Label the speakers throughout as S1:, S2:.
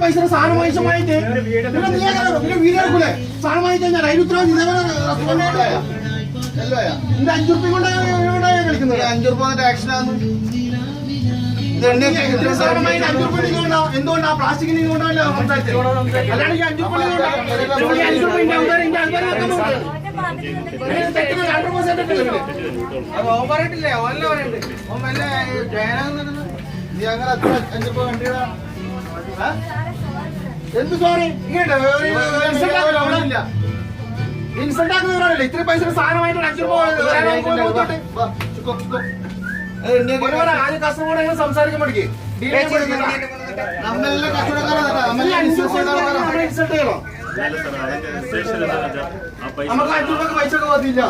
S1: പൈസ സാധനം പൈസമായിട്ട് വീടാക്കൂലേ സാധനം വാങ്ങിച്ചു കഴിഞ്ഞാൽ അതിന് ഉത്തരവാദിത്തം 5 രൂപ കൊണ്ട് കളിക്കുന്നത് 5 രൂപ ടാക്സിനാണ് എന്തുകൊണ്ടാ പ്ലാസ്റ്റിക്കിന് കൊണ്ടല്ല അല്ലാണ്ട് 5 രൂപ പറഞ്ഞിട്ടില്ലേ ഓല്ല പറയണ്ട് നീ അങ്ങനെ 5 രൂപ വണ്ടിയുടെ എന്ത് സോറി ഇൻസൾട്ട് ആക്കുന്നവരാണല്ലേ ഇത്ര പൈസ സാധനമായിട്ട് 5 രൂപ ആദ്യം കസ്റ്റമറോട് എങ്ങനെ സംസാരിക്കാൻ പഠിക്കും ഇൻസൾട്ട് ചെയ്യണോ നമുക്ക് 5 രൂപ പൈസ ഒക്കെ പറ്റില്ല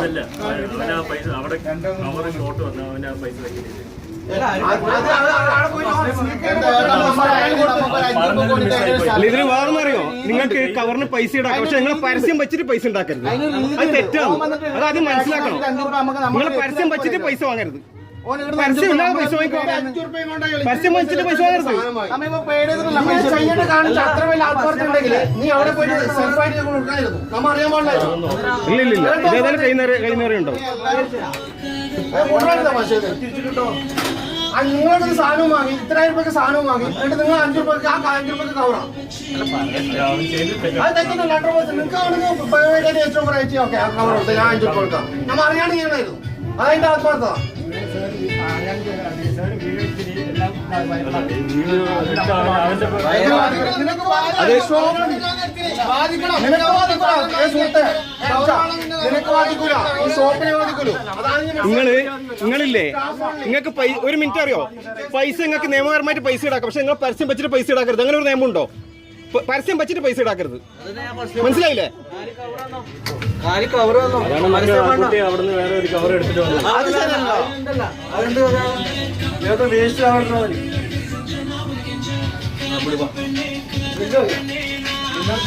S2: ഇതിന് വേറെന്നറിയോ നിങ്ങൾക്ക് കവറിന് പൈസ ഇടാക്കാം പക്ഷെ നിങ്ങൾ പരസ്യം വെച്ചിട്ട് പൈസ ഉണ്ടാക്കരുത് അത് തെറ്റാണ് അത് ആദ്യം മനസ്സിലാക്കണം നിങ്ങൾ പരസ്യം വെച്ചിട്ട് പൈസ വാങ്ങരുത് പരസ്യം ഇല്ലാതെ പൈസ വാങ്ങിക്കോ പരസ്യം വെച്ചിട്ട് പൈസ വാങ്ങരുത്
S1: അത്ര വലിയ ആത്മാർത്ഥമുണ്ടെങ്കിൽ നീ അവിടെ പോയിട്ട് സെൽഫായിട്ട് നമ്മ അറിയാൻ പാടില്ല
S2: ഇല്ല ഇതേതായാലും കൈനേറെ ഉണ്ടോ
S1: നിങ്ങളൊരു സാധനവും വാങ്ങി ഇത്രയും രൂപയ്ക്ക് സാധനവും വാങ്ങി എന്നിട്ട് നിങ്ങൾ 5 രൂപയ്ക്ക് ആ 5 രൂപയ്ക്ക് കവറാണ് അത് തെറ്റുന്നില്ല നിങ്ങൾക്ക് ഏറ്റവും പറയച്ചി ഓക്കെ ആ കവർ കൊടുത്ത് ഞാൻ 5 രൂപ കൊടുക്കാം നമ്മൾ അറിയാണ്ട് ചെയ്യണമായിരുന്നു അതതിന്റെ ആത്മാർത്ഥത
S2: നിങ്ങളില്ലേ നിങ്ങൾക്ക് ഒരു മിനിറ്റ് അറിയോ പൈസ നിങ്ങൾക്ക് നിയമപരമായിട്ട് പൈസ ഇടാക്കാം പക്ഷെ നിങ്ങൾ പരസ്യം വെച്ചിട്ട് പൈസ ഇടാക്കരുത് അങ്ങനെ ഒരു നിയമം ഉണ്ടോ പരസ്യം വെച്ചിട്ട് പൈസ ഇടാക്കരുത് മനസ്സിലായില്ലേ
S3: അവിടുന്ന് വേറെ ഒരു കവർ എടുത്തിട്ട്
S1: വേസ്റ്റ്